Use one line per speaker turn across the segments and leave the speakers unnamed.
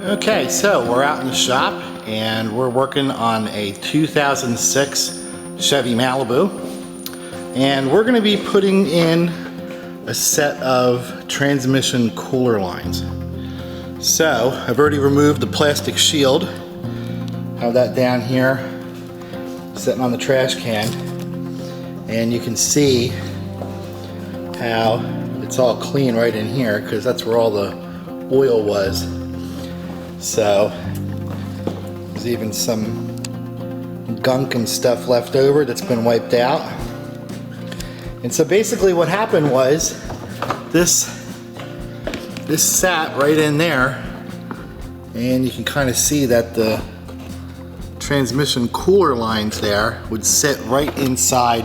Okay, so we're out in the shop and we're working on a 2006 Chevy Malibu, and we're going to be putting in a set of transmission cooler lines. So I've already removed the plastic shield. Have that down here sitting on the trash can, and you can see how it's all clean right in here because that's where all the oil was. So there's even some gunk and stuff left over that's been wiped out. And so basically what happened was this sat right in there, and you can kind of see that the transmission cooler lines there would sit right inside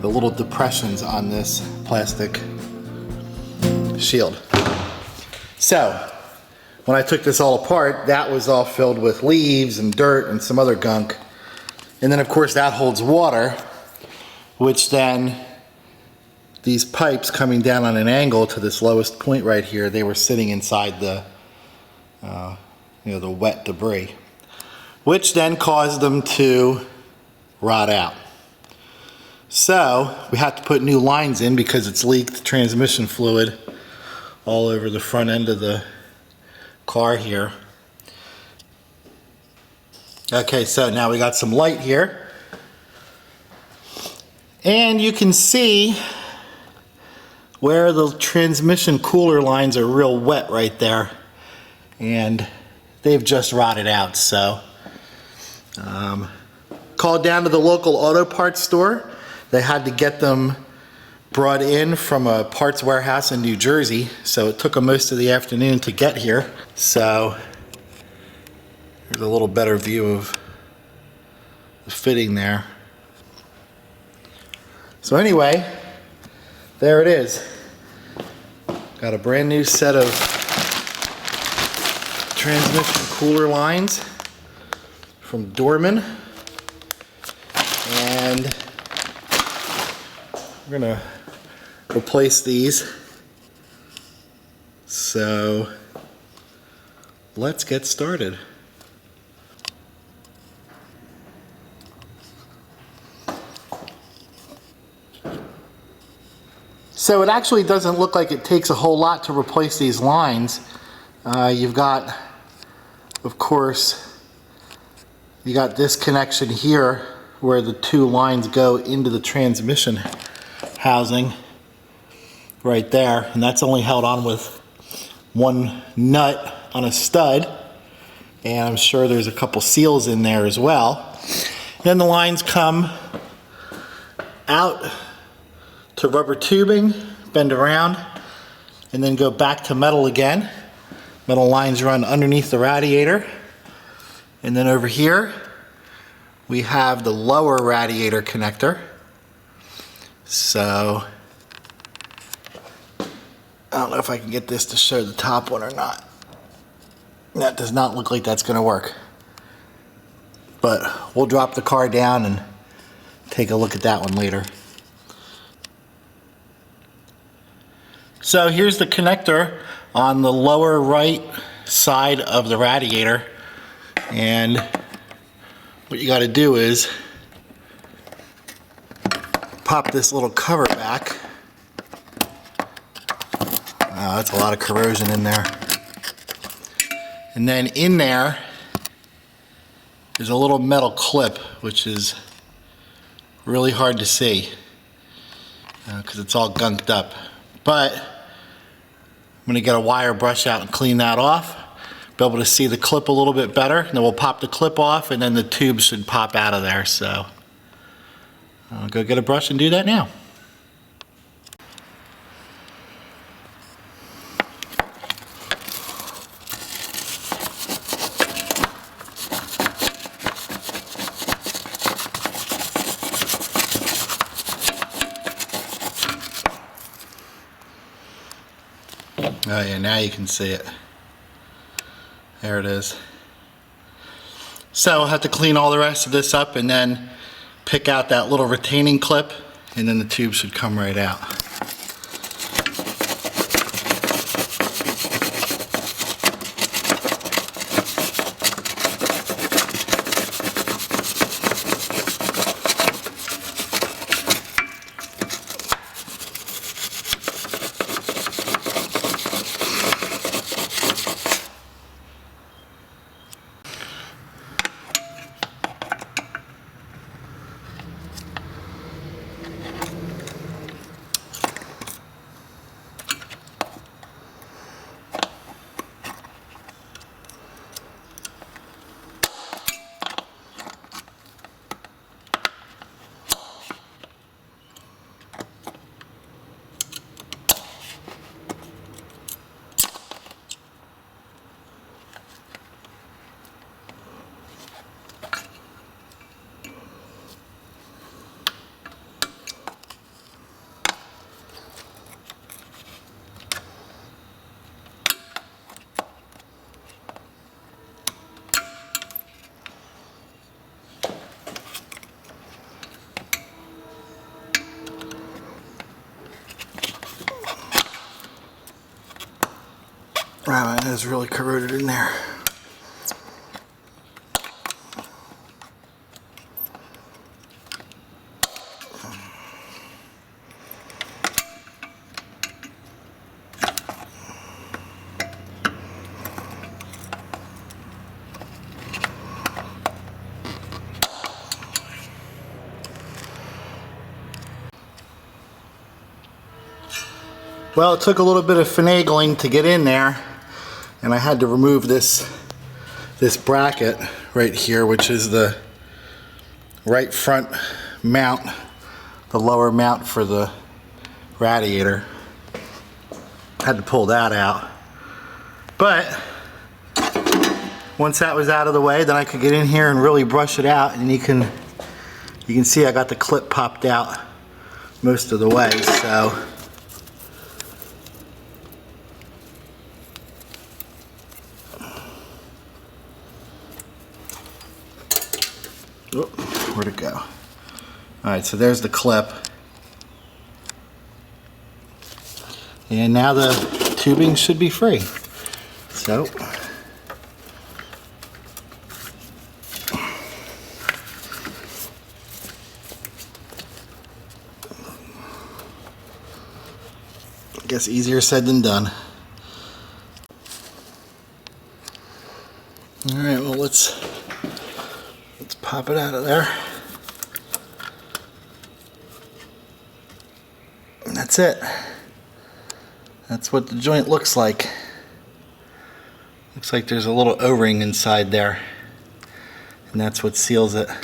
the little depressions on this plastic shield. So when I took this all apart, that was all filled with leaves and dirt and some other gunk. And then of course that holds water, which then these pipes coming down on an angle to this lowest point right here, they were sitting inside the the wet debris, which then caused them to rot out. So we had to put new lines in because it's leaked transmission fluid all over the front end of the car here. Okay, so now we got some light here, and you can see where the transmission cooler lines are real wet right there, and they've just rotted out. So called down to the local auto parts store. They had to get them brought in from a parts warehouse in New Jersey, so it took them most of the afternoon to get here. So here's a little better view of the fitting there. So anyway, there it is. Got a brand new set of transmission cooler lines from Dorman, and we're gonna replace these. So let's get started. So it actually doesn't look like it takes a whole lot to replace these lines. You've got, of course, you got this connection here where the two lines go into the transmission housing right there, and that's only held on with one nut on a stud, and I'm sure there's a couple seals in there as well. Then the lines come out to rubber tubing, bend around, and then go back to metal again. Metal lines run underneath the radiator, and then over here we have the lower radiator connector. So I don't know if I can get this to show the top one or not. That does not look like that's going to work, but we'll drop the car down and take a look at that one later. So here's the connector on the lower right side of the radiator, and what you got to do is pop this little cover back. Oh, that's a lot of corrosion in there. And then in there is a little metal clip, which is really hard to see because it's all gunked up. But I'm going to get a wire brush out and clean that off, be able to see the clip a little bit better, and then we'll pop the clip off, and then the tube should pop out of there. So I'll go get a brush and do that now. Oh yeah, now you can see it. There it is. So I'll have to clean all the rest of this up and then pick out that little retaining clip, and then the tube should come right out. Wow, it is really corroded in there. Well, it took a little bit of finagling to get in there, and I had to remove this bracket right here, which is the right front mount, the lower mount for the radiator. Had to pull that out. But once that was out of the way, then I could get in here and really brush it out, and you can see I got the clip popped out most of the way, so. Oh, where'd it go? Alright, so there's the clip. And now the tubing should be free. So, I guess easier said than done. Alright, well let's pop it out of there. And that's it. That's what the joint looks like. Looks like there's a little O-ring inside there. And that's what seals it. I'm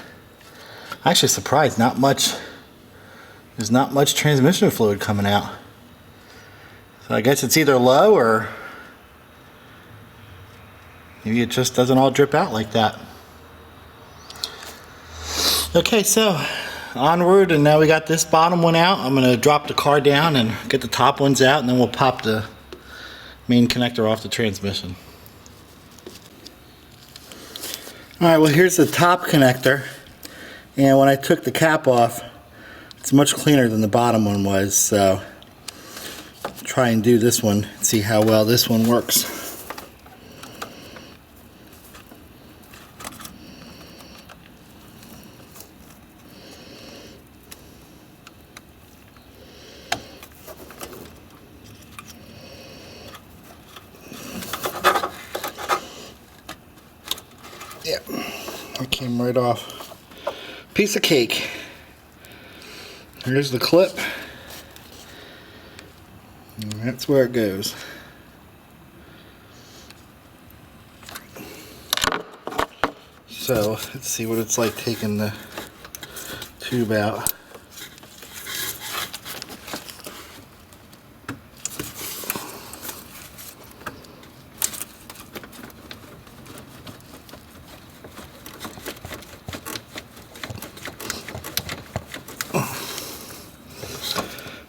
actually surprised, there's not much transmission fluid coming out. So I guess it's either low or maybe it just doesn't all drip out like that. Okay, so onward, and now we got this bottom one out. I'm going to drop the car down and get the top ones out, and then we'll pop the main connector off the transmission. Alright, well here's the top connector, and when I took the cap off, it's much cleaner than the bottom one was, so I'll try and do this one and see how well this one works. Yep, it came right off. Piece of cake. Here's the clip. And that's where it goes. So, let's see what it's like taking the tube out.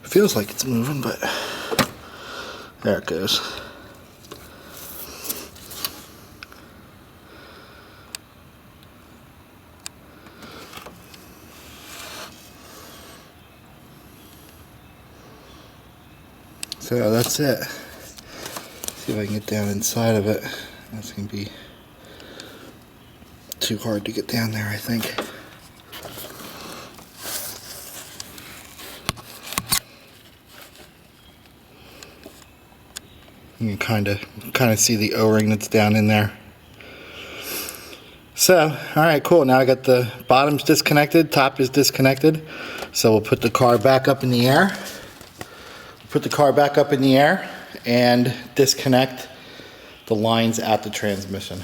Feels like it's moving, but there it goes. So that's it. See if I can get down inside of it. That's gonna be too hard to get down there, I think. You can kind of see the O-ring that's down in there. So, alright, cool. Now I got the bottom's disconnected, top is disconnected. So we'll put the car back up in the air. Put the car back up in the air and disconnect the lines at the transmission.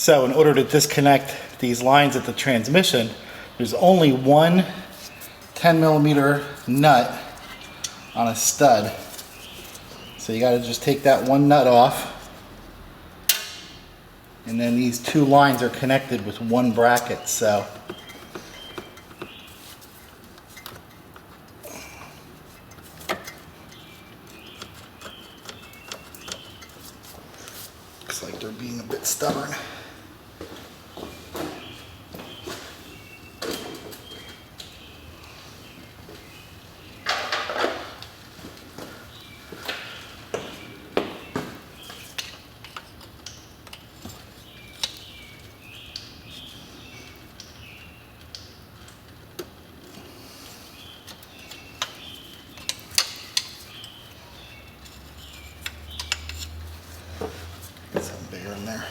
So in order to disconnect these lines at the transmission, there's only one 10mm nut on a stud. So you got to just take that one nut off, and then these two lines are connected with one bracket. So looks like they're being a bit stubborn. Get something bigger in there.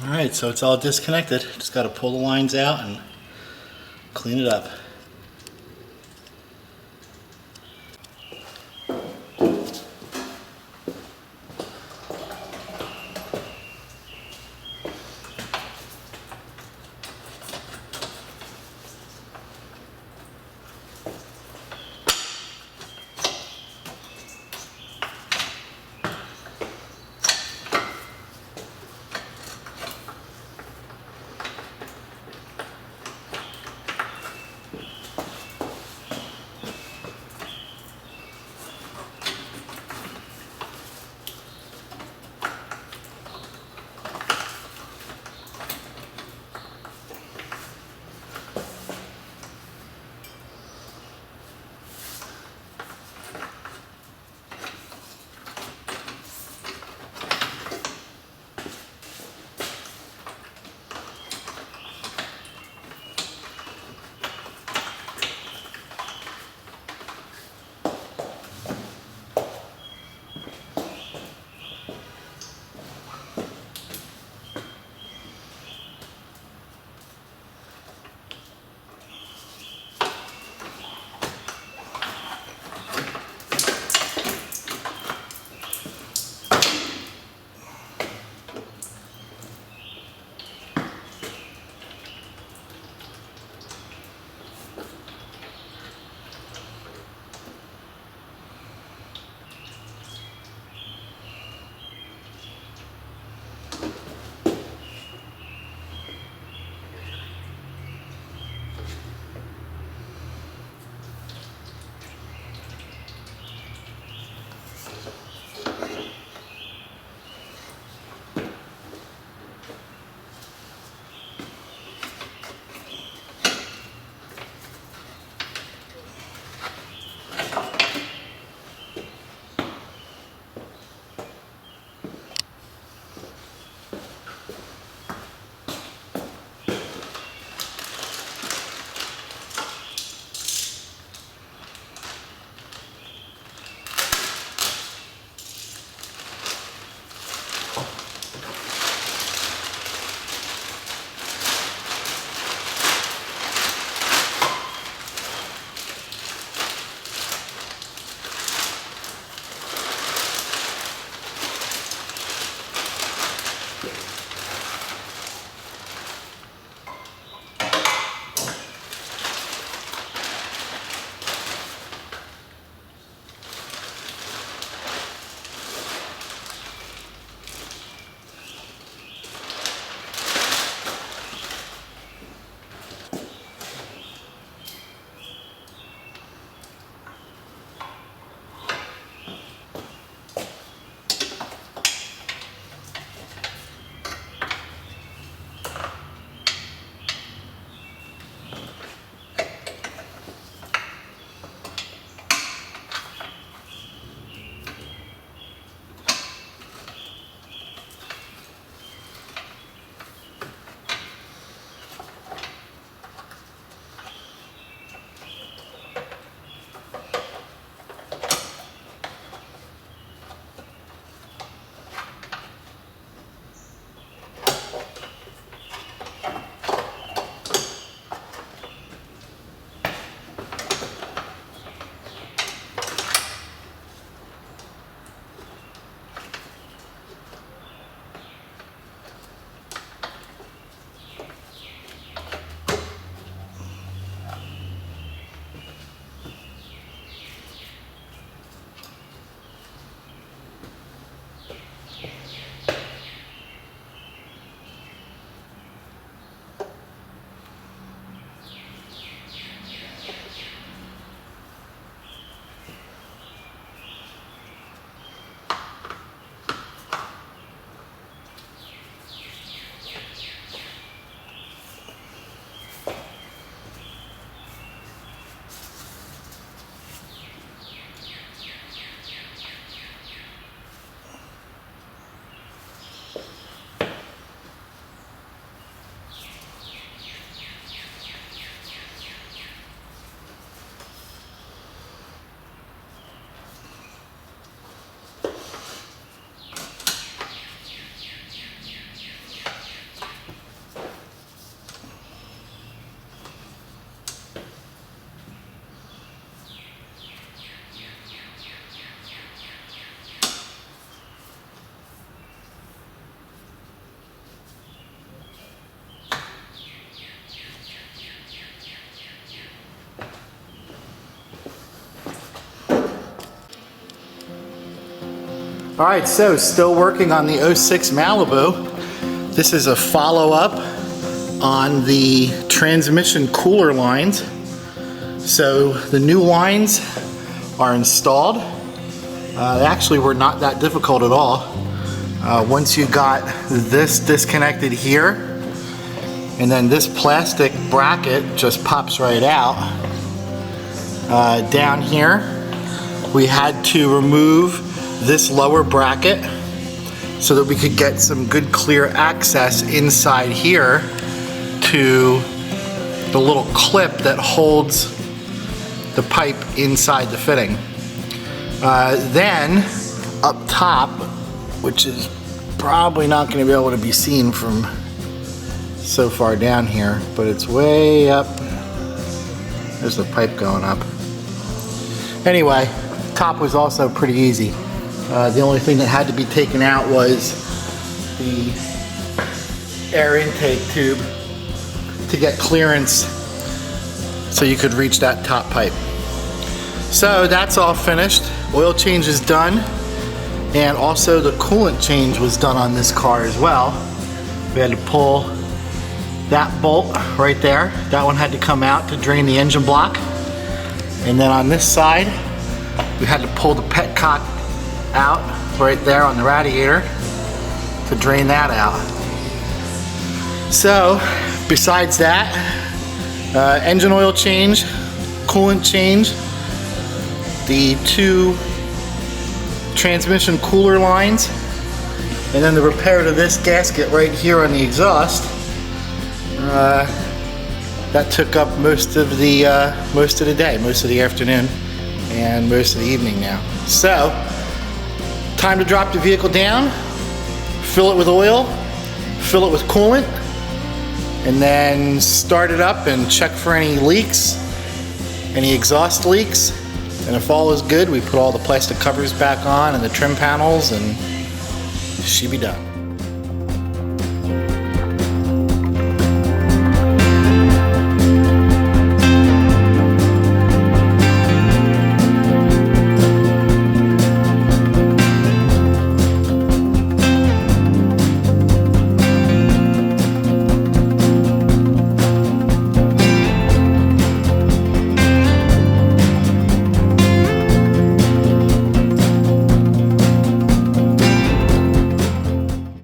Alright, so it's all disconnected. Just got to pull the lines out and clean it up. All right, so still working on the 06 Malibu. This is a follow-up on the transmission cooler lines. So the new lines are installed. They actually were not that difficult at all. Once you got this disconnected here, and then this plastic bracket just pops right out. Down here, we had to remove this lower bracket so that we could get some good clear access inside here to the little clip that holds the pipe inside the fitting. Then up top, which is probably not going to be able to be seen from so far down here, but it's way up. There's the pipe going up. Anyway, top was also pretty easy. The only thing that had to be taken out was the air intake tube to get clearance so you could reach that top pipe. So that's all finished. Oil change is done, and also the coolant change was done on this car as well. We had to pull that bolt right there. That one had to come out to drain the engine block. And then on this side, we had to pull the petcock out right there on the radiator to drain that out. So besides that, engine oil change, coolant change, the 2 transmission cooler lines, and then the repair to this gasket right here on the exhaust. That took up most of the day, most of the afternoon, and most of the evening now. So, time to drop the vehicle down, fill it with oil, fill it with coolant, and then start it up and check for any leaks, any exhaust leaks. And if all is good, we put all the plastic covers back on and the trim panels, and she be done.